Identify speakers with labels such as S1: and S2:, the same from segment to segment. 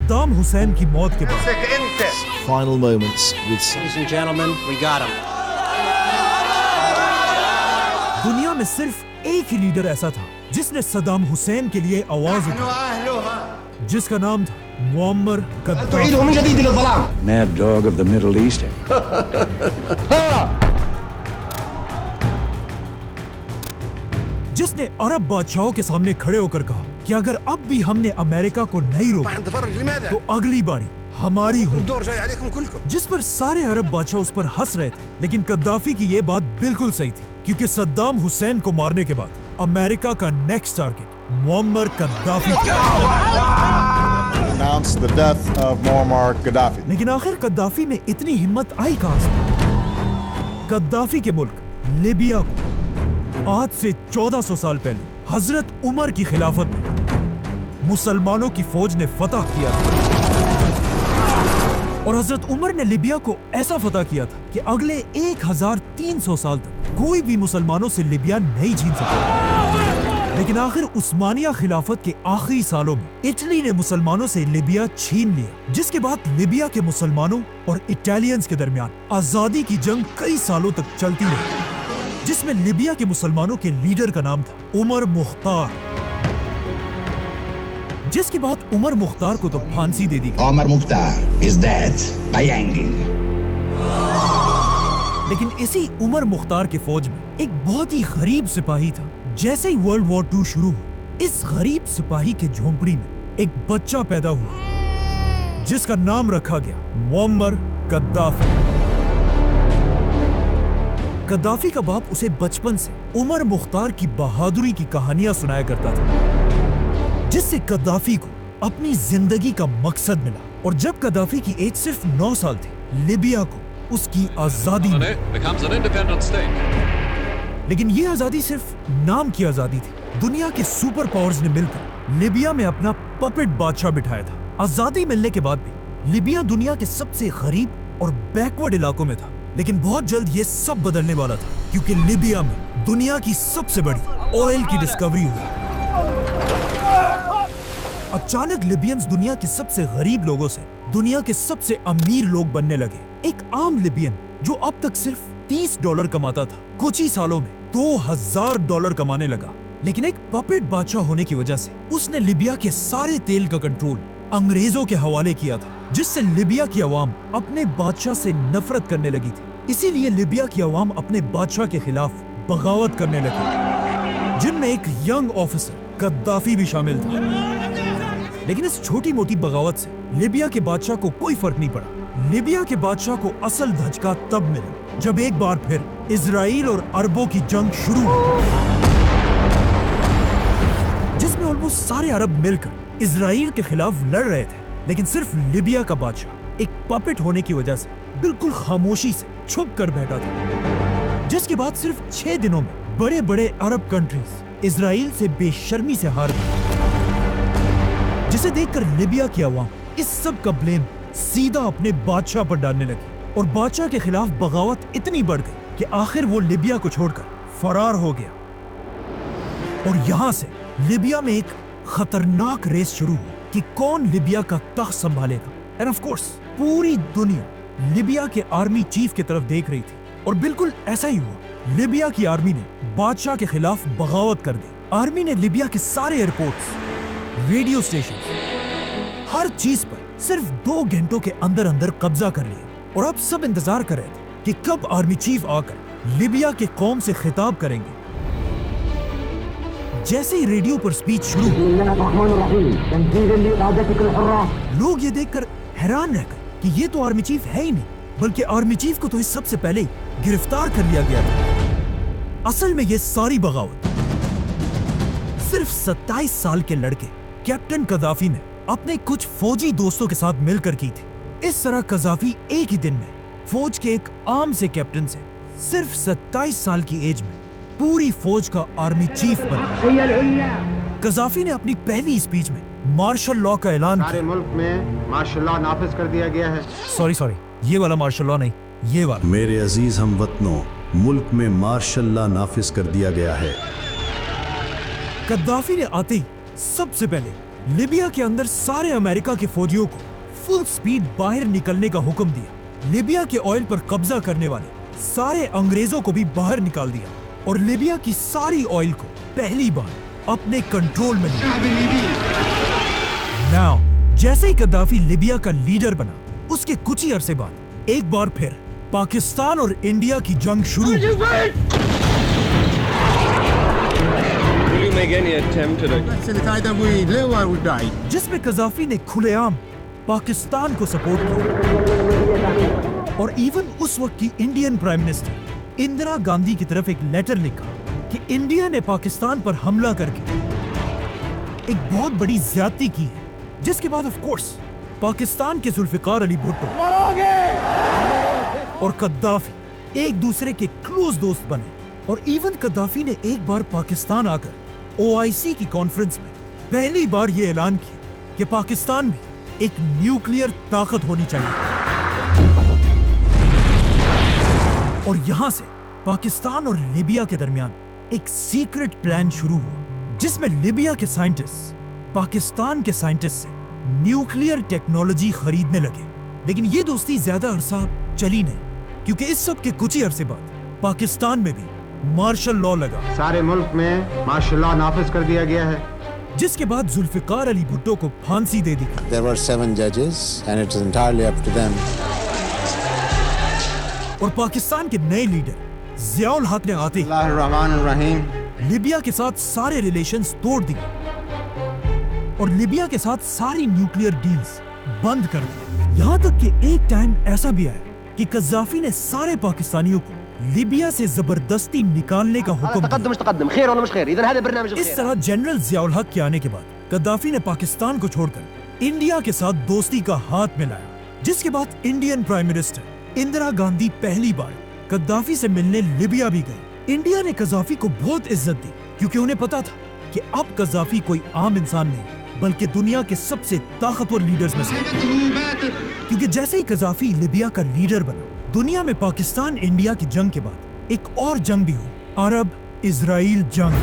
S1: सद्दाम हुसैन की मौत के बाद
S2: Final moments with
S3: Ladies and gentlemen, we got him.
S1: दुनिया में सिर्फ एक ही लीडर ऐसा था जिसने सद्दाम हुसैन के लिए आवाज उठाई, जिसका नाम था Muammar कद्दाफी।
S4: Mad dog of the Middle East.
S1: जिसने अरब बादशाहों के सामने खड़े होकर कहा कि अगर अब भी हमने अमेरिका को नहीं रोका तो अगली बारी हमारी होगी। जिस पर सारे अरब बादशाह उस पर हंस रहे थे, लेकिन कद्दाफी की ये बात बिल्कुल सही थी, क्योंकि सद्दाम हुसैन को मारने के बाद अमेरिका का नेक्स्ट टारगेट मुअम्मर कद्दाफी था।
S2: announced the death of Muammar Gaddafi.
S1: लेकिन आखिर कद्दाफी में इतनी हिम्मत आई कहां से? कद्दाफी के मुल्क लीबिया को आज से 1400 साल पहले हजरत उमर की खिलाफत में मुसलमानों की फौज ने फतह किया था, और हजरत उमर ने लीबिया को ऐसा फतह किया था कि अगले 1300 साल तक कोई भी मुसलमानों से लीबिया नहीं छीन सका। लेकिन आखिर उस्मानिया खिलाफत के आखिरी सालों में इटली ने मुसलमानों से लीबिया छीन लिया, जिसके बाद लीबिया के मुसलमानों और इटालियंस के दरमियान आजादी की जंग कई सालों तक चलती रही, जिसमें लीबिया के मुसलमानों के लीडर का नाम था उमर मुख्तार, जिसके बाद उमर मुख्तार को तो फांसी दे दी गई।
S5: Omar Mukhtar is dead by hanging.
S1: लेकिन इसी उमर मुख्तार के फौज में एक बहुत ही गरीब सिपाही था। जैसे ही वर्ल्ड वॉर 2 शुरू हुआ, इस गरीब सिपाही के झोंपड़ी में एक बच्चा पैदा हुआ, जिसका नाम रखा गया मुअम्मर कद्दाफी। कद्दाफी का बाप उसे बचपन से उमर मुख्तार की बहादुरी की कहानियां सुनाया करता था, जिससे कद्दाफी को अपनी जिंदगी का मकसद मिला। और जब कद्दाफी की एज सिर्फ 9 साल थी, लीबिया को उसकी आजादी मिली। लेकिन ये आजादी सिर्फ नाम की आजादी थी। दुनिया के सुपर पावर्स ने मिलकर लीबिया में अपना पपेट बादशाह बिठाया था। आजादी मिलने के बाद भी लीबिया दुनिया के सबसे गरीब और बैकवर्ड इलाकों में था, लेकिन बहुत जल्द ये सब बदलने वाला था, क्योंकि लीबिया में दुनिया की सबसे बड़ी ऑयल की डिस्कवरी हुई। अचानक लिबियंस दुनिया के सबसे गरीब लोगों से दुनिया के सबसे अमीर लोग बनने लगे। एक आम लिबियन जो अब तक सिर्फ $30 कमाता था, कुछ ही सालों में $2000 कमाने लगा। लेकिन एक पपेट बादशाह होने की वजह से उसने लिबिया के सारे तेल का कंट्रोल अंग्रेजों के हवाले किया था, जिससे लिबिया की आवाम अपने बादशाह से नफरत करने लगी थी। इसीलिए लिबिया की आवाम अपने बादशाह के खिलाफ बगावत करने लगी, जिनमें एक यंग ऑफिसर कद्दाफी भी शामिल था। लेकिन इस छोटी मोटी बगावत से लिबिया के बादशाह को कोई फर्क नहीं पड़ा। लिबिया के बादशाह को असल धचका तब मिला जब एक बार फिर इजराइल और अरबों की जंग शुरू हुई, जिसमें ऑलमोस्ट सारे अरब मिलकर इजराइल के खिलाफ लड़ रहे थे। लेकिन सिर्फ लिबिया का बादशाह एक पपेट होने की वजह से बिल्कुल खामोशी से छुप कर बैठा था, जिसके बाद सिर्फ 6 दिनों में बड़े बड़े अरब कंट्रीज इजराइल से बेशर्मी से हार गए, जिसे देखकर लिबिया की आवाम इस सब का ब्लेम सीधा अपने बादशाह पर डालने लगी, और बादशाह के खिलाफ बगावत इतनी बढ़ गई कि आखिर वो लिबिया को छोड़कर फरार हो गया। और यहाँ से लिबिया में एक खतरनाक रेस शुरू हुई कि कौन लिबिया का तख्त संभालेगा। एंड ऑफ कोर्स पूरी दुनिया लिबिया के आर्मी चीफ की तरफ देख रही थी, और बिल्कुल ऐसा ही हुआ। लिबिया की आर्मी ने बादशाह के खिलाफ बगावत कर दी। आर्मी ने लिबिया के सारे एयरपोर्ट्स, रेडियो स्टेशन, हर चीज पर सिर्फ 2 घंटों के अंदर अंदर कब्जा कर लिया, और अब सब इंतजार कर रहे थे कि कब आर्मी चीफ आकर लिबिया के कौम से खिताब करेंगे। जैसे ही रेडियो पर स्पीच शुरू हुई, लोग ये देखकर हैरान रह गए कि ये तो आर्मी चीफ है ही नहीं, बल्कि आर्मी चीफ को तो इस सबसे पहले गिरफ्तार कर लिया गया था। असल में ये सारी बगावत सिर्फ 27 साल के लड़के कैप्टन कद्दाफी ने अपने कुछ फौजी दोस्तों के साथ मिलकर की थी। इस तरह कद्दाफी एक ही दिन में फौज के एक आम से कैप्टन से सिर्फ 27 साल की एज में पूरी फौज का आर्मी चीफ बना। कद्दाफी ने अपनी पहली स्पीच में मार्शल लॉ का ऐलान किया।
S6: सारे मुल्क में मार्शल लॉ नाफिज कर दिया गया है।
S1: सॉरी, ये वाला मार्शल लॉ नहीं, ये वाला।
S7: मेरे अजीज हम वतनों, मुल्क में मार्शल लॉ नाफिज कर दिया गया है।
S1: कद्दाफी ने आते ही सबसे पहले लिबिया के अंदर सारे अमेरिका के फौजियों को फुल स्पीड बाहर निकलने का हुक्म दिया। लिबिया के ऑयल पर कब्जा करने वाले सारे अंग्रेजों को भी बाहर निकाल दिया और लिबिया की सारी ऑयल को पहली बार अपने कंट्रोल में लिया। नाउ जैसे ही गद्दाफी लिबिया का लीडर बना, उसके कुछ ही अरसे बाद एक बार फिर पाकिस्तान और इंडिया की जंग शुरू हुई। जिसमें गद्दाफी ने खुलेआम पाकिस्तान को सपोर्ट किया और इवन उस वक्त की Indian prime minister Indira Gandhi की तरफ एक लेटर लिखा कि इंडिया ने पाकिस्तान पर हमला करके एक बहुत बड़ी ज्यादती की है। जिसके बाद ऑफ कोर्स पाकिस्तान के जुल्फिकार अली भुट्टो और गद्दाफी एक दूसरे के क्लोज दोस्त बने और इवन गद्दाफी ने एक बार पाकिस्तान आकर OIC की कॉन्फ्रेंस में पहली बार ये ऐलान किया कि पाकिस्तान में एक न्यूक्लियर ताकत होनी चाहिए। और यहां से पाकिस्तान और लिबिया के दरमियान एक सीक्रेट प्लान शुरू हुआ, जिसमें लिबिया के साइंटिस्ट पाकिस्तान के साइंटिस्ट से न्यूक्लियर टेक्नोलॉजी खरीदने लगे। लेकिन ये दोस्ती ज्यादा अरसा चली नहीं, क्योंकि इस सब के कुछ ही अरसे बाद पाकिस्तान में भी मार्शल लॉ लगा।
S6: सारे मुल्क में मार्शल लॉ नाफिज कर दिया गया है,
S1: जिसके बाद जुल्फिकार अली भुट्टो को फांसी दे दी।
S2: There were 7 judges and it is entirely up to them.
S1: और पाकिस्तान के नए लीडर जियाउल हक ने आते ही
S6: रहमान
S1: लिबिया के साथ सारे रिलेशंस तोड़ दिए और लिबिया के साथ सारी न्यूक्लियर डील्स बंद कर दी। यहाँ तक कि एक टाइम ऐसा भी आया कि गद्दाफी ने सारे पाकिस्तानियों को लिबिया से जबरदस्ती निकालने का हुक्म दिया। इस तरह जनरल जियाउल हक के आने के बाद गद्दाफी ने पाकिस्तान को छोड़कर इंडिया के साथ दोस्ती का हाथ मिलाया, जिसके बाद Indian prime minister Indira Gandhi पहली बार गद्दाफी से मिलने लिबिया भी गए। इंडिया ने गद्दाफी को बहुत इज्जत दी, क्योंकि उन्हें पता था कि अब गद्दाफी कोई आम इंसान नहीं बल्कि दुनिया के सबसे ताकतवर लीडर्स में से। क्योंकि जैसे ही गद्दाफी लिबिया का लीडर बना, दुनिया में पाकिस्तान इंडिया की जंग के बाद एक और जंग भी हुई, अरब इजराइल जंग,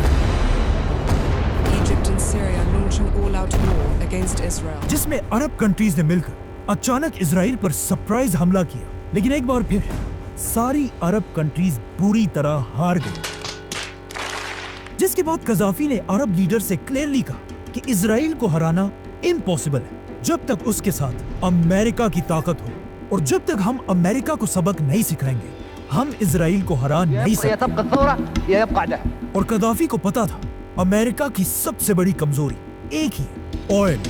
S4: Egypt and Syria launching all-out war against Israel.
S1: जिसमें अरब कंट्रीज ने मिलकर अचानक इजराइल पर सरप्राइज हमला किया। लेकिन एक बार फिर सारी अरब कंट्रीज बुरी तरह हार गई, जिसके बाद गद्दाफी ने अरब लीडर से क्लियरली कहा कि इजराइल को हराना इम्पॉसिबल है जब तक उसके साथ अमेरिका की ताकत हो, और जब तक हम अमेरिका को सबक नहीं सिखाएंगे हम इजराइल को हरा नहीं सकते। और गद्दाफी को पता था अमेरिका की सबसे बड़ी कमजोरी एक ही है, ऑयल।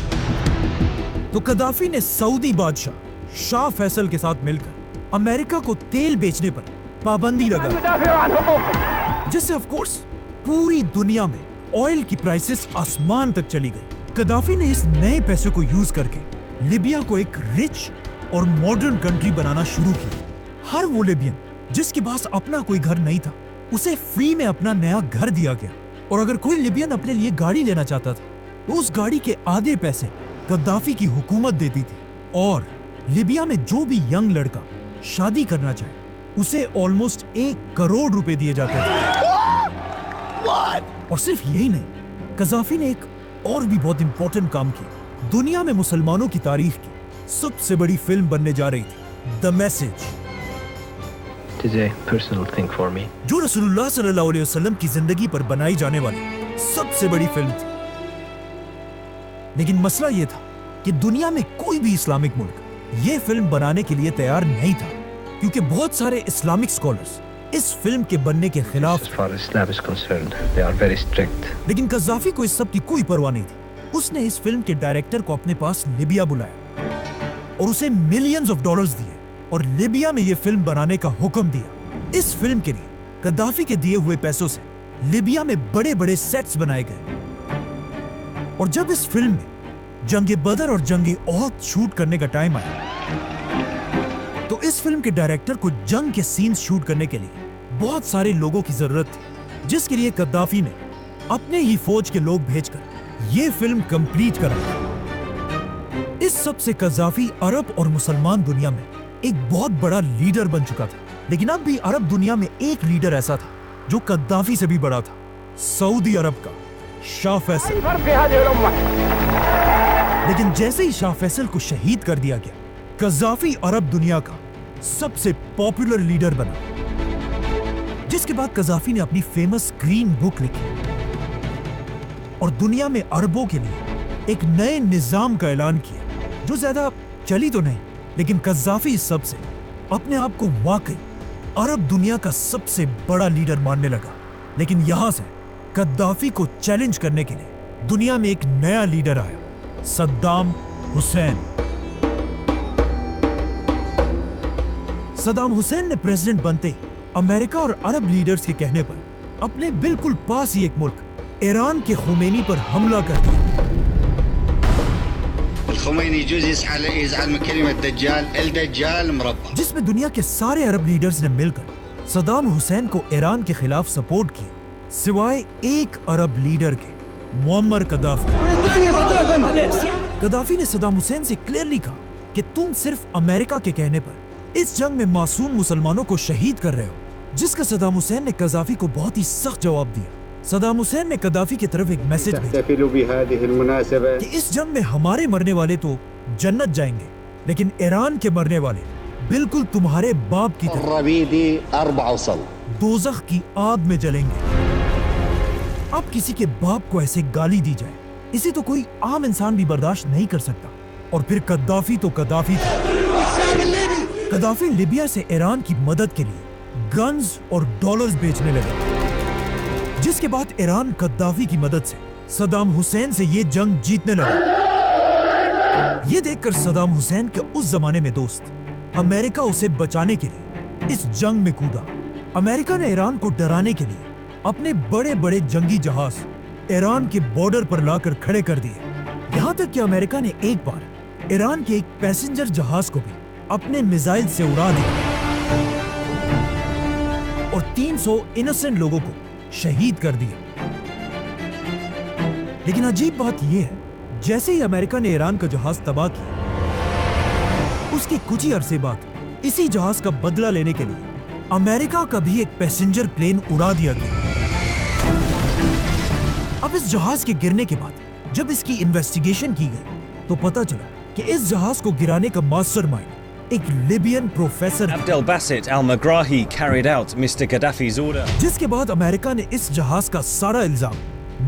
S1: तो गद्दाफी ने सऊदी बादशाह शाह फैसल के साथ मिलकर अमेरिका को तेल बेचने पर पाबंदी लगा, जिससे ऑफ कोर्स पूरी दुनिया में ऑयल की प्राइसेस आसमान तक चली गई। गद्दाफी ने इस नए पैसे को यूज करके लिबिया को एक रिच और मॉडर्न कंट्री बनाना शुरू किया। हर वो लिबियन जिसके पास अपना कोई घर नहीं था, उसे फ्री में अपना नया घर दिया गया। और अगर कोई लिबियन अपने लिए गाड़ी लेना चाहता था तो उस गाड़ी के आधे पैसे गद्दाफी की हुकूमत देती थी। और लिबिया में जो भी यंग लड़का शादी करना चाहे उसे ऑलमोस्ट 1 करोड़ रुपए दिए जाते थे। और सिर्फ यही नहीं, गद्दाफी ने एक और भी बहुत इंपॉर्टेंट काम किया। दुनिया में मुसलमानों की तारीख की सबसे बड़ी फिल्म बनने जा रही थी, द मैसेज, जो रसूलुल्लाह सल्लल्लाहु अलैहि वसल्लम की जिंदगी पर बनाई जाने वाली सबसे बड़ी फिल्म थी। लेकिन मसला यह था कि दुनिया में कोई भी इस्लामिक मुल्क ये फिल्म बनाने के लिए तैयार नहीं था, क्योंकि बहुत सारे इस्लामिक स्कॉलर्स इस फिल्म के बनने के खिलाफ। लेकिन गद्दाफी को इस सब की कोई परवाह नहीं थी। उसने इस फिल्म के डायरेक्टर को अपने पास लिबिया बुलाया और उसे मिलियंस ऑफ डॉलर्स दिए और लिबिया में ये फिल्म बनाने का हुक्म दिया। इस फिल्म के लिए गद्दाफी के दिए हुए पैसों से लिबिया में बड़े बड़े सेट्स बनाए गए। और जब इस फिल्म में जंगे बदर और जंगे ओहद शूट करने का टाइम आया तो इस फिल्म के डायरेक्टर को जंग के सीन्स शूट करने के लिए बहुत सारे लोगों की जरूरत थी, जिसके लिए गद्दाफी ने अपने ही फौज के लोग भेजकर ये फिल्म कंप्लीट कराई। इस सब से गद्दाफी अरब और मुसलमान दुनिया में एक बहुत बड़ा लीडर बन चुका था। लेकिन अब भी अरब दुनिया में एक लीडर ऐसा था जो गद्दाफी से भी बड़ा था, सऊदी अरब का शाह फैसल। لیکن جیسے ہی شاہ فیصل کو شہید کر دیا گیا، قذافی عرب دنیا کا سب سے پاپولر لیڈر بنا، جس کے بعد قذافی نے اپنی فیمس گرین بک لکھی اور دنیا میں عربوں کے لیے ایک نئے نظام کا اعلان کیا جو زیادہ چلی تو نہیں، لیکن قذافی سب سے اپنے آپ کو واقعی عرب دنیا کا سب سے بڑا لیڈر ماننے لگا۔ لیکن یہاں سے قذافی کو چیلنج کرنے کے لیے دنیا میں ایک نیا لیڈر آیا، صدام حسین۔ صدام حسین نے پریزیڈنٹ بنتے ہی امریکہ اور عرب لیڈرز کے کہنے پر اپنے بالکل پاس ہی ایک ملک ایران کے خمینی پر حملہ کر دیا۔
S8: الخميني يجوز يزعل من كلمة دجال، الدجال مربع،
S1: جس میں دنیا کے سارے عرب لیڈرز نے مل کر صدام حسین کو ایران کے خلاف سپورٹ کیا، سوائے ایک عرب لیڈر کے، معمر قذافی۔ قذافی نے صدام حسین سے کلیئرلی کہا کہ تم صرف امریکہ کے کہنے پر اس جنگ میں معصوم مسلمانوں کو شہید کر رہے ہو، جس کا صدام حسین نے قذافی کو بہت ہی سخت جواب دیا۔ صدام حسین نے قذافی کی طرف ایک میسج بھیجا کہ اس جنگ میں ہمارے مرنے والے تو جنت جائیں گے، لیکن ایران کے مرنے والے بالکل تمہارے باپ کی طرح دوزخ کی آگ میں جلیں گے۔ اب کسی کے باپ کو ایسے گالی دی جائے، اسے تو کوئی عام انسان بھی برداشت نہیں کر سکتا۔ اور پھر قذافی تو قذافی تھا۔ قذافی لیبیا سے ایران کی مدد کے لیے گنز اور ڈالرز بیچنے لگے، جس کے بعد ایران قذافی کی مدد سے صدام حسین سے یہ جنگ جیتنے لگا۔ یہ دیکھ کر صدام حسین کے اس زمانے میں دوست امریکہ اسے بچانے کے لیے اس جنگ میں کودا۔ امریکہ نے ایران کو ڈرانے کے لیے اپنے بڑے بڑے جنگی جہاز ایران کے بارڈر پر لا کر کھڑے کر دیے، یہاں تک کہ امریکہ نے ایک بار ایران کے ایک پیسنجر جہاز کو بھی اپنے میزائل سے اڑا دیا اور 300 انوسنٹ لوگوں کو شہید کر دیا۔ لیکن عجیب بات یہ ہے، جیسے ہی امریکہ نے ایران کا جہاز تباہ کیا، اس کے کچھ ہی عرصے بعد اسی جہاز کا بدلہ لینے کے لیے امریکہ کا بھی ایک پیسنجر پلین اڑا دیا گیا۔ اب اس جہاز کے گرنے کے بعد جب اس کی انویسٹیگیشن کی گئی تو پتا چلا کہ اس جہاز کو گرانے کا ماسٹر مائنڈ ایک لیبین پروفیسر ہے،
S9: Abdelbasit al-Megrahi carried out Mr. Gaddafi's order.
S1: جس کے بعد امریکہ نے اس جہاز کا سارا الزام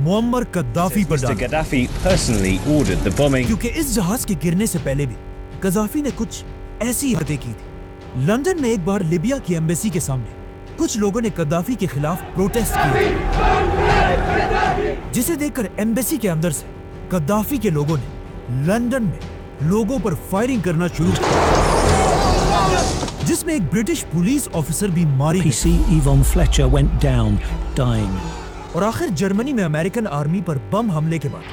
S1: معمر قذافی پر
S9: Mr.
S1: ڈالا،
S9: Gaddafi personally ordered the bombing.
S1: کیونکہ اس جہاز کے گرنے سے پہلے بھی قذافی نے کچھ ایسی حرکتیں کی تھی۔ لندن میں ایک بار لیبیا کی ایمبیسی کے سامنے کچھ لوگوں نے قذافی کے خلاف پروٹیسٹ کیا، جسے دیکھ کر ایمبیسی کے اندر سے قذافی کے لوگوں نے لندن میں لوگوں پر فائرنگ کرنا شروع کیا، جس میں ایک برٹش پولیس آفیسر بھی ماری گئی۔
S10: PC Yvonne Fletcher went down, dying.
S1: اور آخر جرمنی میں امریکن آرمی پر بم حملے کے بعد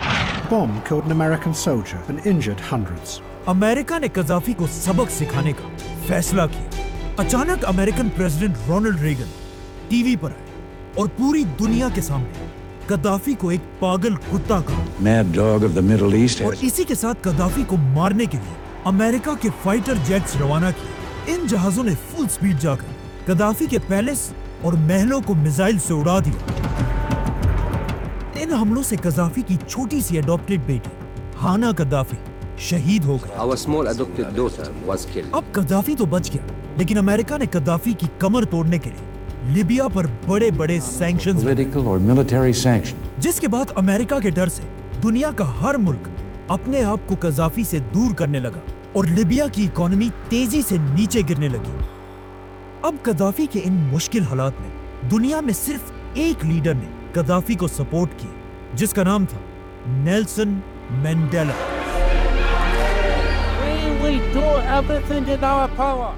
S11: Bomb killed an American soldier and injured hundreds.
S1: امریکہ نے قذافی کو سبق سکھانے کا فیصلہ کیا۔ اچانک American president Ronald Reagan T V پر آئے اور پوری دنیا کے سامنے قذافی کو ایک پاگل کتا کہا،
S5: Mad dog of the Middle East
S1: اور اسی کے ساتھ قذافی کو مارنے کے لیے امریکہ کے فائٹر جیٹس روانہ کیے۔ ان جہازوں نے فل سپیڈ جا کر قذافی کے پیلس اور محلوں کو میزائل سے اڑا دیا۔ ان حملوں سے قذافی کی چھوٹی سی اڈاپٹڈ بیٹی ہانا قذافی شہید ہو گئی۔
S3: Our small adopted daughter was killed.
S1: اب قذافی تو بچ گیا، لیکن امریکہ نے قذافی کی کمر توڑنے کے لیے لیبیا پر بڑے بڑے sanctions,
S5: political or military sanctions.
S1: جس کے بعد امریکہ کے ڈر سے دنیا کا ہر ملک اپنے آپ کو قذافی سے دور کرنے لگا اور لیبیا کی اکانومی تیزی سے نیچے گرنے لگی۔ اب قذافی کے ان مشکل حالات میں دنیا میں صرف ایک لیڈر نے قذافی کو سپورٹ کی، جس کا نام تھا نیلسن مینڈیلا۔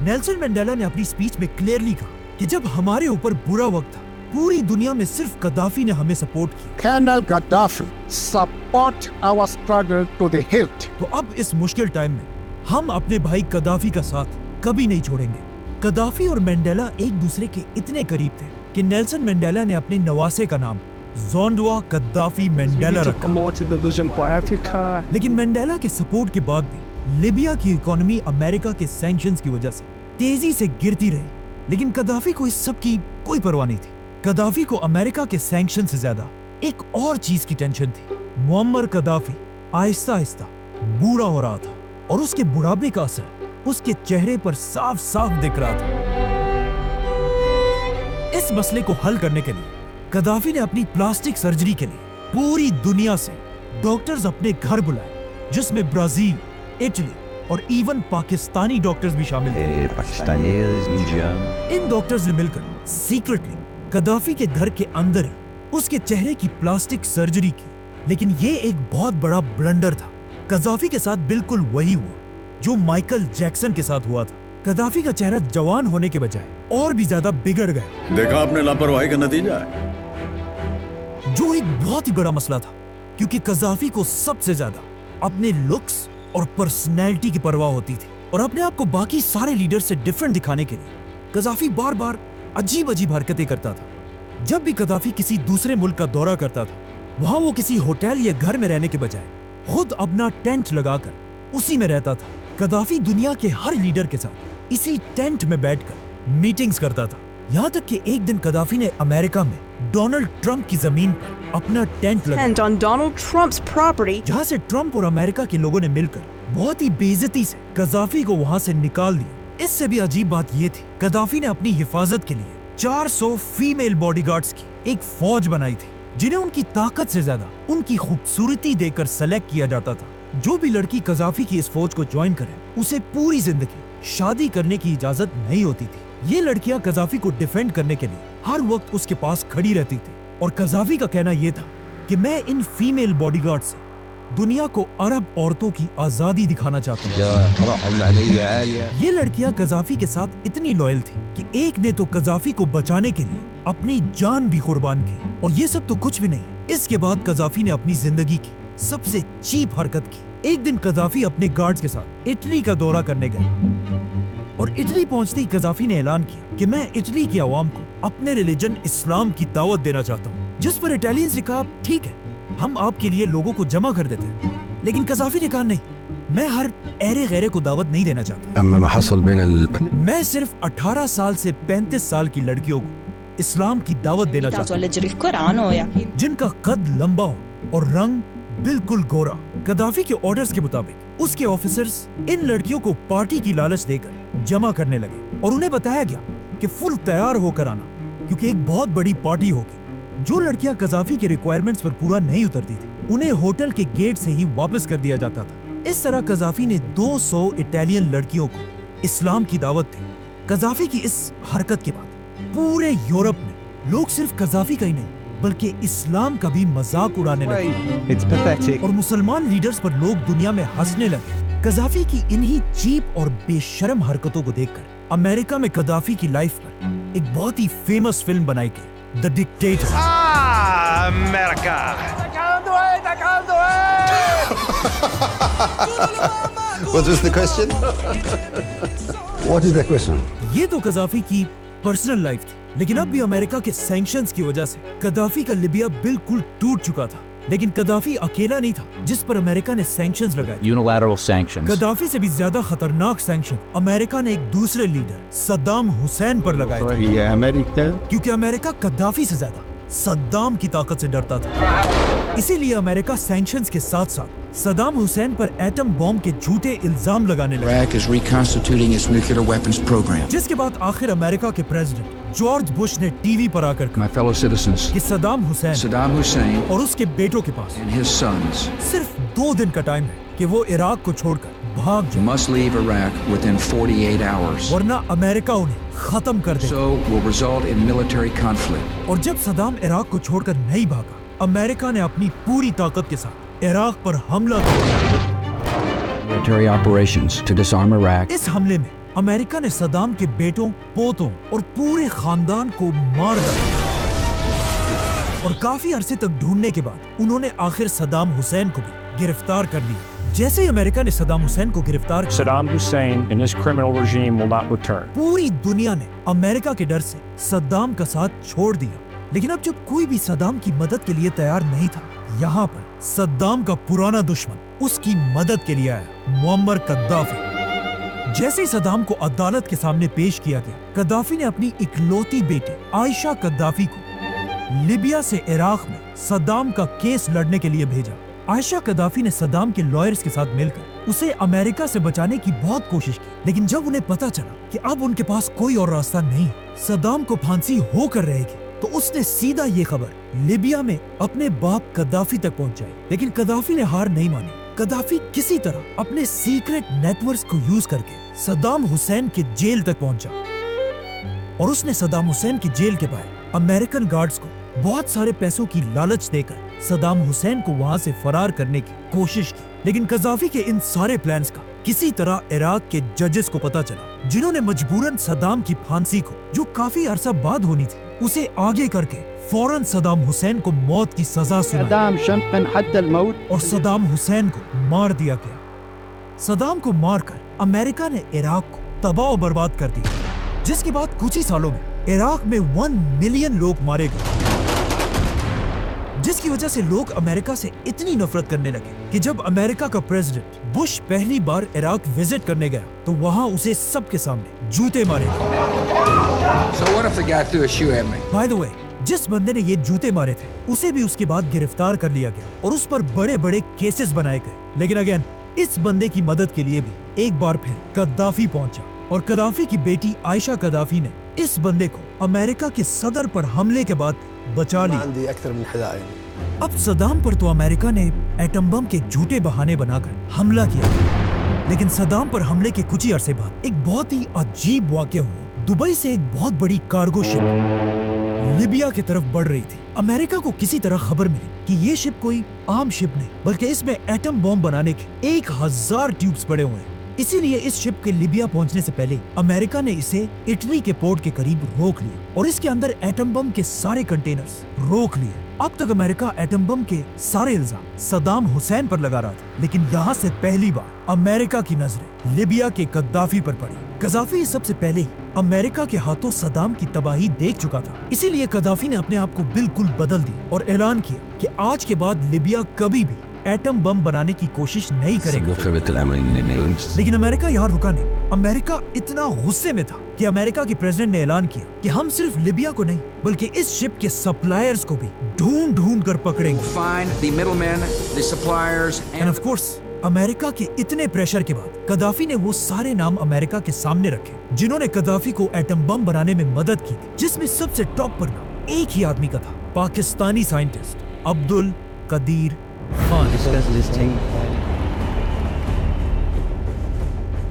S1: نیلسن مینڈیلا نے اپنی سپیچ میں کلیئرلی کہا کہ جب ہمارے اوپر برا وقت تھا، پوری دنیا میں صرف قذافی نے ہمیں سپورٹ کی۔
S12: Colonel Gaddafi support our struggle to the hilt.
S1: تو اب اس مشکل ٹائم میں ہم اپنے بھائی قذافی کا ساتھ کبھی نہیں چھوڑیں گے۔ قذافی اور مینڈیلا ایک دوسرے کے اتنے قریب تھے کہ نیلسن مینڈیلا نے اپنے نواسے کا نام زونڈوا قذافی مینڈیلا رکھا۔ لیکن مینڈیلا کے سپورٹ کے بعد بھی لیبیا کی اکانومی امریکہ کے سینکشنز کی وجہ سے تیزی سے گرتی رہی، لیکن قذافی کو اس سب کی کوئی پرواہ نہیں تھی۔ قذافی کو امریکہ کے سینکشن سے زیادہ ایک اور چیز کی ٹینشن تھی۔ معمر قذافی आहिस्ता आहिस्ता बूढ़ा हो रहा था और उसके बुढ़ापे का असर उसके चेहरे पर साफ साफ दिख रहा था। इस मसले को हल करने के लिए गद्दाफी ने अपनी प्लास्टिक सर्जरी के लिए पूरी दुनिया से डॉक्टर्स अपने घर बुलाए, जिसमें ब्राजील, इटली और इवन पाकिस्तानी डॉक्टर्स भी शामिल थे। इन डॉक्टर्स ने मिलकर सीक्रेटली गद्दाफी के घर के अंदर ही उसके चेहरे की प्लास्टिक सर्जरी की। लेकिन ये एक बहुत बड़ा ब्लंडर था। गद्दाफी के साथ बिल्कुल वही हुआ जो माइकल जैक्सन के साथ हुआ था। गद्दाफी का चेहरा जवान होने के बजाय और भी ज्यादा बिगड़ गया।
S7: देखा आपने लापरवाही का नतीजा है।
S1: जो एक बहुत ही बड़ा मसला था, क्योंकि गद्दाफी को सबसे ज्यादा अपने लुक्स और पर्सनैलिटी की परवाह होती थी और अपने आप को बाकी सारे लीडर से डिफरेंट दिखाने के लिए गद्दाफी बार बार अजीब अजीब हरकतें करता था। जब भी गद्दाफी किसी दूसरे मुल्क का दौरा करता था, वहां वो किसी होटल या घर में रहने के बजाय खुद अपना टेंट लगाकर उसी में रहता था। गद्दाफी दुनिया के हर लीडर के साथ इसी टेंट में बैठकर मीटिंग्स करता था। यहाँ तक कि एक दिन गद्दाफी ने अमेरिका में डोनाल्ड ट्रंप की जमीन पर अपना टेंट लगाया, जहाँ से ट्रंप और अमेरिका के लोगों ने मिलकर बहुत ही बेइज्जती से गद्दाफी को वहाँ से निकाल दिया। इससे भी अजीब बात ये थी, गद्दाफी ने अपनी हिफाजत के लिए 400 फीमेल बॉडीगार्ड्स की एक फौज बनाई थी, जिन्हें उनकी ताकत से ज्यादा उनकी खूबसूरती देकर सेलेक्ट किया जाता था। जो भी लड़की गद्दाफी की इस फौज को ज्वाइन करे, उसे पूरी जिंदगी शादी करने की इजाजत नहीं होती थी। ये लड़कियां गद्दाफी को डिफेंड करने के लिए हर वक्त उसके पास खड़ी रहती थी और गद्दाफी का कहना यह था कि मैं इन फीमेल बॉडीगार्ड से दुनिया को अरब औरतों की आजादी दिखाना चाहता हूँ। ये लड़कियां गद्दाफी के साथ इतनी लॉयल थी कि एक ने तो गद्दाफी को बचाने के लिए अपनी जान भी कुर्बान की। और ये सब तो कुछ भी नहीं, इसके बाद गद्दाफी ने अपनी जिंदगी की सबसे चीप हरकत की। एक दिन गद्दाफी अपने गार्ड्स के साथ इटली का दौरा करने गए और इटली पहुंचते ही गद्दाफी ने ऐलान किया कि मैं इटली की आवाम को अपने रिलीजन इस्लाम की दावत देना चाहता हूँ। जिस पर इटालियंस ने कहा, ठीक है, हम आपके लिए लोगों को जमा कर देते हैं। लेकिन गद्दाफी ने कहा, नहीं, मैं हर ऐरे गैरे को दावत नहीं देना चाहता। मैं सिर्फ 18 साल से 35 साल की लड़कियों को इस्लाम की दावत देना चाहता हूँ, जिनका कद लंबा हो और रंग बिल्कुल गोरा। गद्दाफी के ऑर्डर्स के मुताबिक उसके ऑफिसर्स इन लड़कियों को पार्टी की लालच देकर जमा करने लगे और उन्हें बताया गया कि फुल तैयार होकर आना, क्योंकि एक बहुत बड़ी पार्टी होगी। जो लड़कियां गद्दाफी के रिक्वायरमेंट्स पर पूरा नहीं उतरती थी, उन्हें होटल के गेट से ही वापस कर दिया जाता था। इस तरह गद्दाफी ने 200 इटालियन लड़कियों को इस्लाम की दावत दी। गद्दाफी की इस हरकत के बाद पूरे यूरोप में लोग सिर्फ गद्दाफी का ही नहीं बल्कि इस्लाम का भी मजाक उड़ाने लगे और मुसलमान लीडर्स पर लोग दुनिया में हंसने लगे। गद्दाफी की इन्हीं चीप और बेशर्म हरकतों को देखकर अमेरिका में गद्दाफी की लाइफ पर एक बहुत ही फेमस फिल्म बनाई गई, the dictator.
S9: America.
S2: What is the question? What is the question?
S1: ये तो गद्दाफी की पर्सनल लाइफ थी, लेकिन अब भी अमेरिका के सैंक्शंस की वजह से गद्दाफी का लिबिया बिल्कुल टूट चुका था। लेकिन गद्दाफी अकेला नहीं था जिस पर अमेरिका ने सैंक्शंस लगाए।
S5: Unilateral sanctions.
S1: गद्दाफी से भी ज्यादा खतरनाक सैंक्शन अमेरिका ने एक दूसरे लीडर सद्दाम हुसैन पर लगाए थे, क्योंकि अमेरिका गद्दाफी से ज्यादा सद्दाम की ताकत से डरता था। इसीलिए अमेरिका सैंक्शंस के साथ साथ सद्दाम हुसैन पर एटम बॉम्ब के झूठे इल्जाम लगाने लगा, जिसके बाद आखिर अमेरिका के प्रेसिडेंट जॉर्ज बुश ने टीवी पर आकर कहा कि सद्दाम हुसैन और उसके बेटों के पास सिर्फ 2 दिन का टाइम है कि वो इराक को छोड़कर भाग जाए, वरना अमेरिका उन्हें खत्म कर देगा। और जब सद्दाम इराक को छोड़कर नहीं भागा, अमेरिका ने अपनी पूरी ताकत के साथ इराक पर हमला किया।
S5: Military operations to disarm Iraq.
S1: इस हमले में अमेरिका ने सद्दाम के बेटों, पोतों और पूरे खानदान को मार डाला और काफी अरसे तक ढूंढने के बाद उन्होंने आखिर सद्दाम हुसैन को भी गिरफ्तार कर लिया। जैसे ही अमेरिका ने सद्दाम हुसैन को गिरफ्तार किया,
S10: Saddam Hussein and his criminal regime will not return.
S1: पूरी दुनिया ने अमेरिका के डर से सद्दाम का साथ छोड़ दिया। लेकिन अब जब कोई भी सद्दाम की मदद के लिए तैयार नहीं था, यहाँ पर सद्दाम का पुराना दुश्मन उसकी मदद के लिए आया, मुअम्मर गद्दाफी। जैसे ही सद्दाम को अदालत के सामने पेश किया गया, गद्दाफी ने अपनी इकलौती बेटी आयशा गद्दाफी को लिबिया से इराक में सद्दाम का केस लड़ने के लिए भेजा। عائشہ قذافی نے صدام کے لائرز کے ساتھ مل کر اسے امریکہ سے بچانے کی بہت کوشش کی، لیکن جب انہیں پتا چلا کہ اب ان کے پاس کوئی اور راستہ نہیں، صدام کو پھانسی ہو کر رہے گی، تو اس نے سیدھا یہ خبر لیبیا میں اپنے باپ قذافی تک پہنچائی۔ لیکن قذافی نے ہار نہیں مانی۔ قذافی کسی طرح اپنے سیکرٹ نیٹ ورکس کو یوز کر کے صدام حسین کے جیل تک پہنچا، اور اس نے صدام حسین کی جیل کے باہر امریکن گارڈز کو بہت سارے پیسوں کی لالچ دے کر صدام حسین کو وہاں سے فرار کرنے کی کوشش کی۔ لیکن قذافی کے ان سارے پلانز کا کسی طرح عراق کے ججز کو پتا چلا، جنہوں نے مجبوراً صدام کی پھانسی کو، جو کافی عرصہ بعد ہونی تھی، اسے آگے کر کے فوراً صدام حسین کو موت کی سزا سنائی اور صدام حسین کو مار دیا گیا۔ صدام کو مار کر امریکہ نے عراق کو تباہ و برباد کر دیا، جس کے بعد کچھ ہی سالوں میں عراق میں 1 ملین لوگ مارے گئے، جس کی وجہ سے لوگ امریکہ سے اتنی نفرت کرنے لگے کہ جب امریکہ کا پریزیڈنٹ بش پہلی بار عراق وزٹ کرنے گیا تو وہاں اسے سب کے سامنے جوتے مارے گئے۔ بائی دا وے، جس بندے نے یہ جوتے مارے تھے اسے بھی اس کے بعد گرفتار کر لیا گیا اور اس پر بڑے بڑے کیسز بنائے گئے۔ لیکن اگین اس بندے کی مدد کے لیے بھی ایک بار پھر قذافی پہنچا، اور قذافی کی بیٹی عائشہ قذافی نے اس بندے کو امریکہ کے صدر پر حملے کے بعد بچا لیا۔ اب صدام پر تو امریکہ نے ایٹم بم کے جھوٹے بہانے بنا کر حملہ کیا، لیکن صدام پر حملے کے کچھ ہی عرصے بعد ایک بہت ہی عجیب واقعہ ہوا۔ دبئی سے ایک بہت بڑی کارگو شپ لیبیا کی طرف بڑھ رہی تھی۔ امریکہ کو کسی طرح خبر ملی کہ یہ شپ کوئی عام شپ نہیں، بلکہ اس میں ایٹم بم بنانے کے 1000 ٹیوبز پڑے ہوئے ہیں۔ اسی لیے اس شپ کے لیبیا پہنچنے سے پہلے امریکہ نے اسے اٹلی کے پورٹ کے قریب روک لیا اور اس کے اندر ایٹم بم کے سارے کنٹینرز روک لیے۔ اب تک امریکہ ایٹم بم کے سارے الزام صدام حسین پر لگا رہا تھا، لیکن یہاں سے پہلی بار امریکہ کی نظریں لیبیا کے قذافی پر پڑی۔ قذافی سب سے پہلے امریکہ کے ہاتھوں صدام کی تباہی دیکھ چکا تھا، اسی لیے قذافی نے اپنے آپ کو بالکل بدل دی اور اعلان کیا کہ آج کے بعد لیبیا کبھی بھی ایٹم بم بنانے کی کوشش نہیں کرے گا۔ لیکن امریکہ یہاں رکا نہیں۔ امریکہ اتنا غصے میں تھا کہ امریکہ کے پریزیڈنٹ نے اعلان کیا کہ ہم صرف لیبیا کو نہیں بلکہ اس شپ کے سپلائرز کو بھی ڈھونڈ ڈھونڈ کر پکڑیں گے۔ اینڈ آف کورس امریکہ کے اتنے پریشر کے بعد قذافی نے وہ سارے نام امریکہ کے سامنے رکھے جنہوں نے قذافی کو ایٹم بم بنانے میں مدد کی، جس میں سب سے ٹاپ پر نام ایک ہی آدمی کا تھا، پاکستانی سائنٹسٹ عبدالقدیر خان۔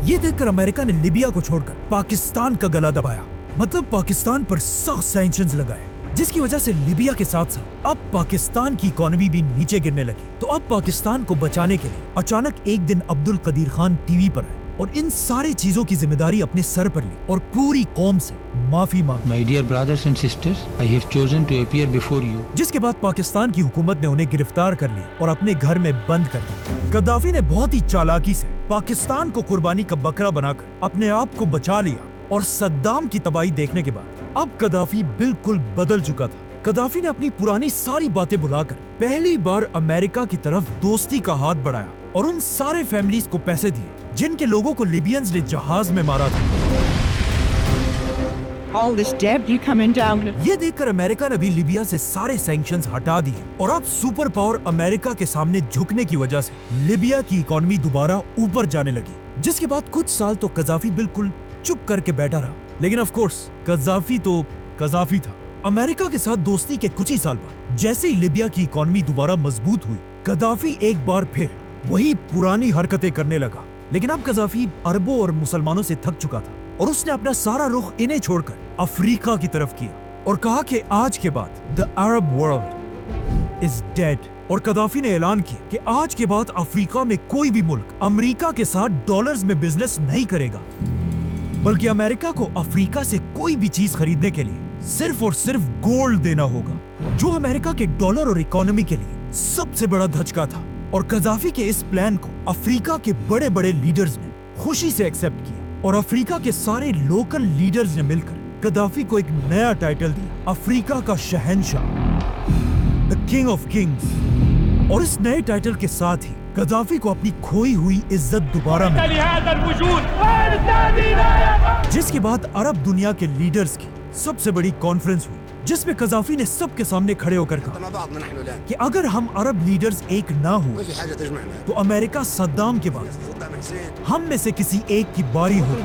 S1: یہ دیکھ کر امریکہ نے لیبیا کو چھوڑ کر پاکستان کا گلا دبایا، مطلب پاکستان پر سخت سینکشنز لگائے، جس کی وجہ سے لیبیا کے ساتھ ساتھ اب پاکستان کی اکانومی بھی نیچے گرنے لگی۔ تو اب پاکستان کو بچانے کے لیے اچانک ایک دن عبدالقدیر خان ٹی وی پر آئے اور ان ساری چیزوں کی ذمہ داری اپنے سر پر لی اور پوری قوم سے معافی مانگی۔
S13: My dear brothers and sisters, I have chosen to appear before you.
S1: جس کے بعد پاکستان کی حکومت نے انہیں گرفتار کر لیا اور اپنے گھر میں بند کر دیا۔ قذافی نے بہت ہی چالاکی سے پاکستان کو قربانی کا بکرا بنا کر اپنے آپ کو بچا لیا، اور صدام کی تباہی دیکھنے کے بعد اب قذافی بالکل بدل چکا تھا۔ قذافی نے اپنی پرانی ساری باتیں بھلا کر پہلی بار امریکہ کی طرف دوستی کا ہاتھ بڑھایا اور ان سارے فیملیز کو پیسے دیے جن کے لوگوں کو لیبینز نے جہاز میں مارا تھا۔ یہ دیکھ کر امریکہ نے بھی لیبیا سے سارے سینکشنز ہٹا دیے اور اب سپر پاور امریکہ کے سامنے جھکنے کی وجہ سے لیبیا کی اکانومی دوبارہ اوپر جانے لگی، جس کے بعد کچھ سال تو قذافی بالکل چپ کر کے بیٹھا رہا۔ لیکن آف کورس قذافی تو قذافی تھا۔ امریکہ کے ساتھ دوستی کے کچھ ہی سال بعد جیسے ہی لیبیا کی اکانومی دوبارہ مضبوط ہوئی، قذافی ایک بار پھر وہی پرانی حرکتیں کرنے لگا۔ لیکن اب قذافی عربوں اور مسلمانوں سے تھک چکا تھا اور اس نے اپنا سارا رخ انہیں چھوڑ کر افریقہ کی طرف کیا اور کہا کہ آج کے بعد the Arab world is dead، اور قذافی نے اعلان کیا کہ آج کے بعد افریقہ میں کوئی بھی ملک امریکہ کے ساتھ ڈالرز میں بزنس نہیں کرے گا، بلکہ امریکہ کو افریقہ سے کوئی بھی چیز خریدنے کے لیے صرف اور صرف گولڈ دینا ہوگا، جو امریکہ کے ڈالر اور اکانومی کے لیے سب سے بڑا دھچکا تھا۔ اور قذافی کے اس پلان کو افریقہ کے بڑے بڑے لیڈرز نے خوشی سے ایکسپٹ کیا اور افریقہ کے سارے لوکل لیڈرز نے مل کر قذافی کو ایک نیا ٹائٹل دیا، افریقہ کا شہنشاہ، the king of kings۔ اور اس نئے ٹائٹل کے ساتھ ہی قذافی کو اپنی کھوئی ہوئی عزت دوبارہ ملی، جس کے بعد عرب دنیا کے لیڈرز کی سب سے بڑی کانفرنس ہوئی جس میں قذافی نے سب کے سامنے کھڑے ہو کر کہا کہ اگر ہم عرب لیڈرز ایک نہ ہوں تو امریکہ صدام کے بعد ہم میں سے کسی ایک کی باری ہوگی.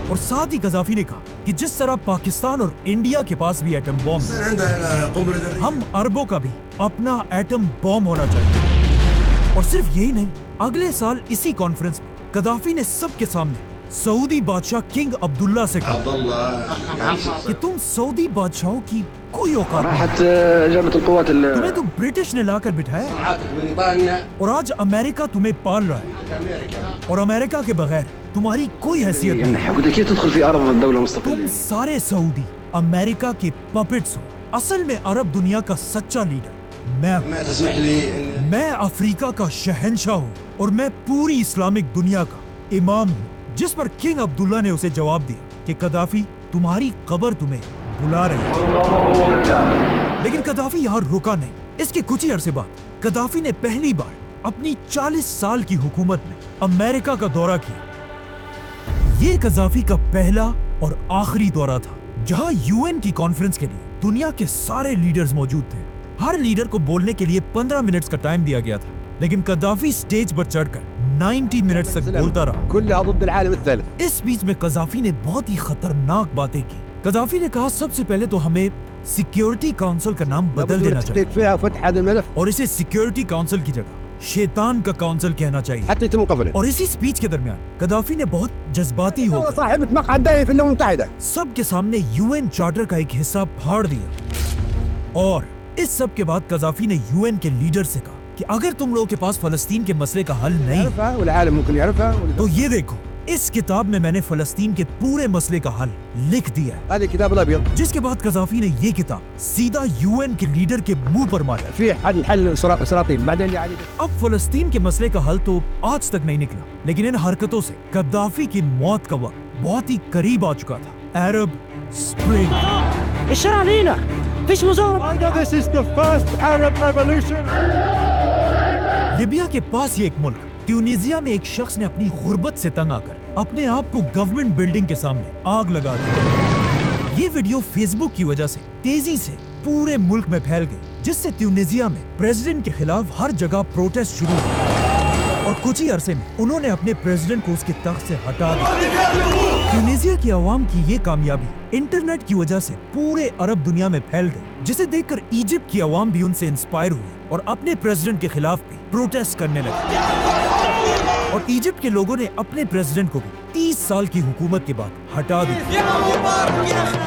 S1: اور ساتھ ہی قذافی نے کہا کہ جس طرح پاکستان اور انڈیا کے پاس بھی ایٹم بم ہے، ہم عربوں کا بھی اپنا ایٹم بم ہونا چاہیے. اور صرف یہی نہیں، اگلے سال اسی کانفرنس میں قذافی نے سب کے سامنے سعودی بادشاہ کنگ عبداللہ سے کہا کہ تم سعودی بادشاہوں کی کوئی اوقات نہیں، تمہیں تو برٹش نے لا کر بٹھایا اور آج امریکہ تمہیں پال رہا ہے اور امریکہ کے بغیر تمہاری کوئی حیثیت نہیں. تم سارے سعودی امریکہ کے پپٹس ہو. اصل میں عرب دنیا کا سچا لیڈر میں افریقہ کا شہنشاہ ہوں اور میں پوری اسلامک دنیا کا امام ہوں. جس پر کنگ عبداللہ نے اسے جواب دیا کہ قذافی تمہاری قبر تمہیں بلا رہی ہے. لیکن قذافی یہاں رکا نہیں. اس کے کچھ ہی عرصے بعد قذافی نے پہلی بار اپنی 40 سال کی حکومت میں امریکہ کا دورہ کیا. یہ قذافی کا پہلا اور آخری دورہ تھا جہاں UN کی کانفرنس کے لیے دنیا کے سارے لیڈرز موجود تھے. ہر لیڈر کو بولنے کے لیے 15 منٹس کا ٹائم دیا گیا تھا، لیکن قذافی سٹیج پر چڑھ کر 90 منٹس تک بولتا رہا. اس بیچ میں قذافی نے بہت ہی خطرناک باتیں کی. قذافی نے کہا سب سے پہلے تو ہمیں سیکیورٹی کاؤنسل کا نام بدل دینا چاہیے اور اسے سیکیورٹی کاؤنسل کی جگہ شیطان کا کاؤنسل کہنا چاہیے. اور اسی سپیچ کے درمیان قذافی نے بہت جذباتی ہو کر سب کے سامنے UN چارٹر کا ایک حصہ پھاڑ دیا. اور اس سب کے بعد قذافی نے UN کے لیڈر سے کہا کہ اگر تم لوگوں کے پاس فلسطین کے مسئلے کا حل نہیں تو یہ دیکھو، اس کتاب میں نے فلسطین کے پورے مسئلے کا حل لکھ دیا ہے. جس کے بعد قذافی نے یہ کتاب سیدھا UN کے لیڈر کے منہ پر مارا. اب فلسطین کے مسئلے کا حل تو آج تک نہیں نکلا، لیکن ان حرکتوں سے قذافی کی موت کا وقت بہت ہی قریب آ چکا تھا. عرب سپرنگ. لیبیا کے پاس یہ ایک ملک ٹیونیزیا میں ایک شخص نے اپنی غربت سے تنگ آ کر اپنے آپ کو گورنمنٹ بلڈنگ کے سامنے آگ لگا دی. یہ ویڈیو فیس بک کی وجہ سے تیزی سے پورے ملک میں پھیل گئی، جس سے ٹیونیزیا میں پریزیڈنٹ کے خلاف ہر جگہ پروٹیسٹ شروع ہوئے اور کچھ ہی عرصے میں انہوں نے اپنے پریزیڈنٹ کو اس کے تخت سے ہٹا دیا. ٹیونیزیا کی عوام کی یہ کامیابی انٹرنیٹ کی وجہ سے پورے عرب دنیا میں پھیل گئی، جسے دیکھ کر ایجپٹ کی عوام بھی ان سے انسپائر ہوئی اور اپنے پریزیڈنٹ کے خلاف بھی پروٹیسٹ کرنے لگے. اور ایجپٹ کے لوگوں نے اپنے پریزیڈنٹ کو بھی 30 سال کی حکومت کے بعد ہٹا دیا.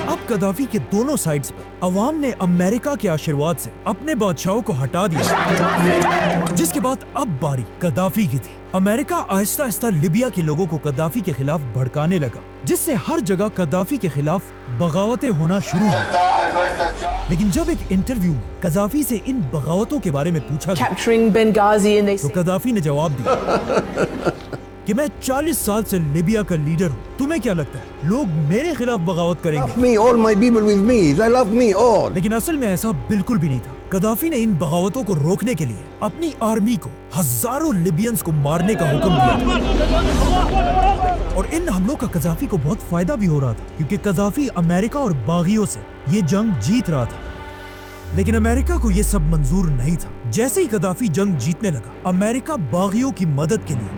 S1: اب قذافی کے دونوں سائڈز پر عوام نے امریکہ کے آشرواد سے اپنے بادشاہوں کو ہٹا دیا، جس کے بعد اب باری قذافی کی تھی. امریکہ آہستہ آہستہ لیبیا کے لوگوں کو قذافی کے خلاف بھڑکانے لگا، جس سے ہر جگہ قذافی کے خلاف بغاوتیں ہونا شروع ہوئی. لیکن جب ایک انٹرویو میں قذافی سے ان بغاوتوں کے بارے میں پوچھا گیا تو قذافی نے جواب دیا کہ میں 40 سال سے لیبیا کا لیڈر ہوں. تمہیں کیا لگتا ہے لوگ میرے خلاف بغاوت کریں گے؟ لیکن اصل میں ایسا بالکل بھی نہیں تھا. قذافی نے ان بغاوتوں کو روکنے کے لیے اپنی آرمی کو ہزاروں لیبینز کو مارنے کا حکم دیا اور ان حملوں کا قذافی کو بہت فائدہ بھی ہو رہا تھا، کیونکہ قذافی امریکہ اور باغیوں سے یہ جنگ جیت رہا تھا. لیکن امریکہ کو یہ سب منظور نہیں تھا. جیسے ہی قذافی جنگ جیتنے لگا، امریکہ باغیوں کی مدد کے لیے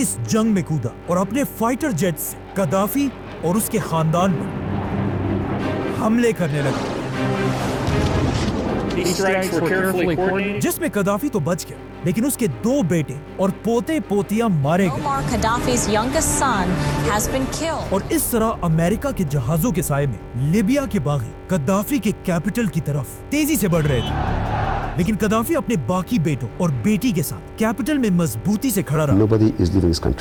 S1: اس جنگ میں کودا اور اپنے فائٹر جیٹ سے قذافی اور اس کے خاندان پر حملے کرنے لگا، جس میں قذافی تو بچ گیا، لیکن اس کے 2 بیٹے اور پوتے پوتیاں مارے گئے. اور اس طرح امریکہ کے جہازوں کے سائے میں لیبیا کے باغی قذافی کے کیپٹل کی طرف تیزی سے بڑھ رہے تھے. لیکن قذافی اپنے باقی بیٹوں اور بیٹی کے ساتھ کیپٹل میں مضبوطی سے کھڑا رہا.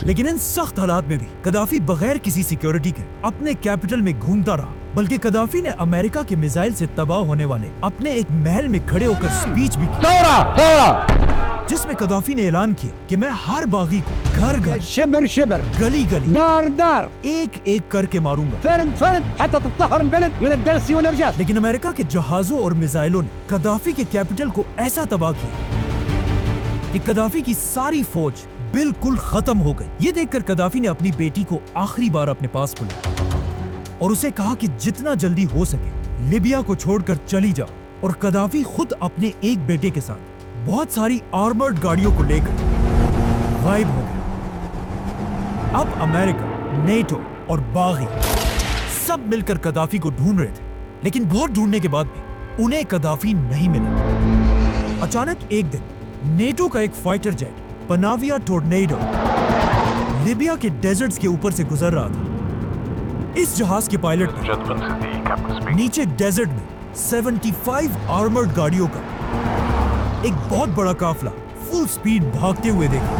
S1: لیکن ان سخت حالات میں بھی قذافی بغیر کسی سیکیورٹی کے اپنے کیپٹل میں گھومتا رہا. بلکہ قذافی نے امریکہ کے میزائل سے تباہ ہونے والے اپنے ایک محل میں کھڑے ہو کر سپیچ بھی کی، جس میں قذافی نے اعلان کیا کہ میں ہر باغی کو گھر گھر،
S12: شبر شبر،
S1: گلی گلی،
S12: دار دار،
S1: ایک ایک کر کے ماروں گا.
S12: فرد فرد حتى تطهر البلد من الدرس والارجاس.
S1: لیکن امریکہ کے جہازوں اور میزائلوں نے قذافی کے کیپٹل کو ایسا تباہ کیا کہ قذافی کی ساری فوج بالکل ختم ہو گئی. یہ دیکھ کر قذافی نے اپنی بیٹی کو آخری بار اپنے پاس بلایا اور اسے کہا کہ جتنا جلدی ہو سکے लिबिया को छोड़कर चली जाओ और कदाफी खुद अपने एक बेटे के साथ बहुत सारी आर्मर्ड गाड़ियों को लेकर गायब हो गया। अब अमेरिका, नेटो और बागी सब मिलकर कदाफी को ढूंढ रहे थे, लेकिन बहुत ढूंढने के बाद भी उन्हें कदाफी नहीं मिला। अचानक एक दिन नेटो का एक फाइटर जेट पनाविया टोर्नेडो लिबिया के डेजर्ट्स के ऊपर से गुजर रहा था। इस जहाज के पायलट ने नीचे डेजर्ट में 75 आर्मर्ड गाड़ियों का एक बहुत बड़ा काफला फुल स्पीड भागते हुए देखा।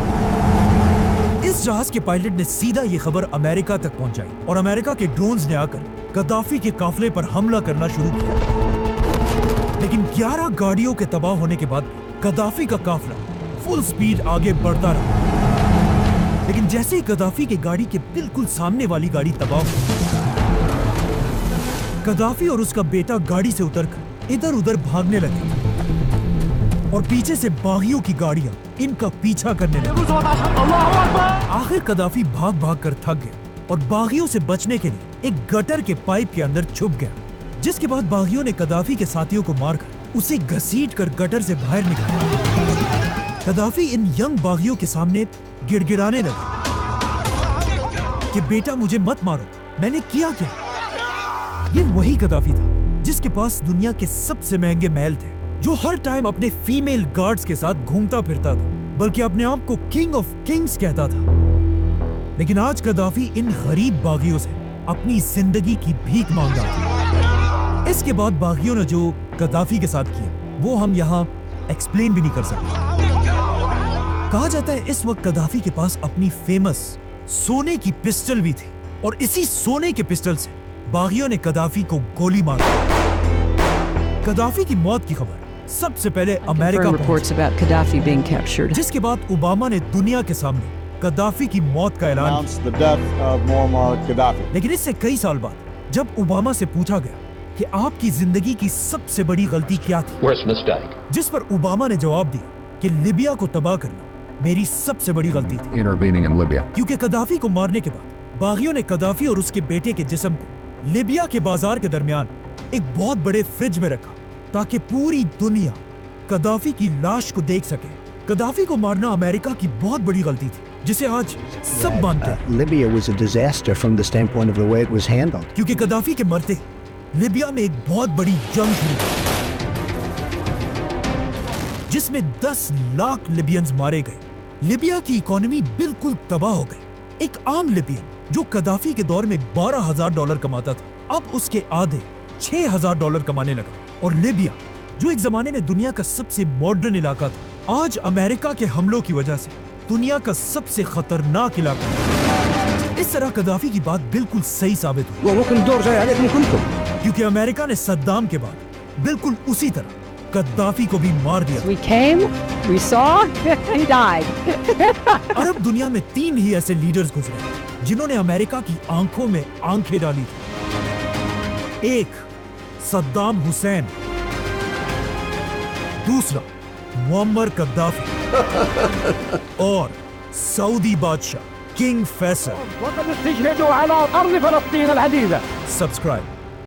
S1: इस जहाज के पायलट ने सीधा ये खबर अमेरिका तक पहुंचाई और अमेरिका के ड्रोन्स ने आकर कदाफी के काफले पर हमला करना शुरू किया। लेकिन 11 गाड़ियों के तबाह होने के बाद कदाफी का काफला फुल स्पीड आगे बढ़ता रहा। लेकिन जैसे ही कदाफी की गाड़ी के बिल्कुल सामने वाली गाड़ी तबाह हुई, कदाफी और उसका बेटा गाड़ी से उतरकर इधर उधर भागने लगे और पीछे से बागियों की गाड़ियां इनका पीछा करने लगी। आखिर कदाफी भाग भाग कर थक गया और बागियों से बचने के लिए एक गटर के पाइप के अंदर छुप गया, जिसके बाद बागियों ने कदाफी के साथियों को मारकर उसे घसीट कर गटर से बाहर निकाला। कदाफी इन यंग बागियों के सामने गिड़गिड़ाने लगा कि बेटा मुझे मत मारो, मैंने किया क्या? ये वही कदाफी था जिसके पास दुनिया के सबसे महंगे महल थे, जो हर टाइम अपने फीमेल गार्ड्स के साथ घूमता फिरता था, बल्कि अपने आप को किंग ऑफ किंग्स कहता था। लेकिन आज कदाफी इन गरीब बागियों से अपनी जिंदगी की भीख मांग रहा था। इसके बाद बागियों ने जो कदाफी के साथ किया वो हम यहाँ एक्सप्लेन भी नहीं कर सकते। कहा जाता है इस वक्त कदाफी के पास अपनी फेमस सोने की पिस्टल भी थी और इसी सोने के पिस्टल से बागियों ने कदाफी को गोली मार दी। कदाफी की मौत की खबर सबसे पहले अमेरिका पहुंची, जिसके बाद ओबामा ने दुनिया के सामने कदाफी की मौत का ऐलान किया। लेकिन इससे कई साल बाद जब ओबामा से पूछा गया कि आपकी जिंदगी की सबसे बड़ी गलती क्या थी, जिस पर ओबामा ने जवाब दिया कि लिबिया को तबाह करना मेरी सबसे बड़ी गलती थी, क्योंकि कदाफी को मारने के बाद बागियों ने कदाफी और उसके बेटे के जिस्म को लिबिया के बाजार के दरमियान एक बहुत बड़े फ्रिज में रखा ताकि पूरी दुनिया कदाफी की लाश को देख सके। कदाफी को मारना अमेरिका की बहुत बड़ी गलती थी, जिसे आज सब मानते हैं।
S12: Libya was a disaster from the standpoint of the way it was handled.
S1: क्योंकि कदाफी के मरते लिबिया में एक बहुत बड़ी जंग हुई जिसमें 10 लाख लिबियंस मारे गए। लिबिया की इकोनॉमी बिल्कुल तबाह हो गई। एक आम लिबियन जो कदाफी के दौर में $12,000 कमाता था, अब उसके आधे $6,000 कमाने लगा। और लिबिया जो एक जमाने में दुनिया का सबसे मॉडर्न इलाका था, आज अमेरिका के हमलों की वजह से दुनिया का सबसे खतरनाक इलाका है। इस तरह कदाफी की बात बिल्कुल सही साबित हुई, क्योंकि अमेरिका ने सद्दाम के बाद बिल्कुल उसी तरह कद्दाफी को भी मार दिया।
S14: We came, we saw, he died.
S1: अरब दुनिया में 3 ही ऐसे लीडर्स गुजरे जिन्होंने अमेरिका की आंखों में आंखें डाली थी। एक सद्दाम हुसैन, दूसरा मुअम्मर कद्दाफी और सऊदी बादशाह किंग फैसल।
S10: وقد استشهدوا على أرض فلسطين العزيزة.
S1: सब्सक्राइब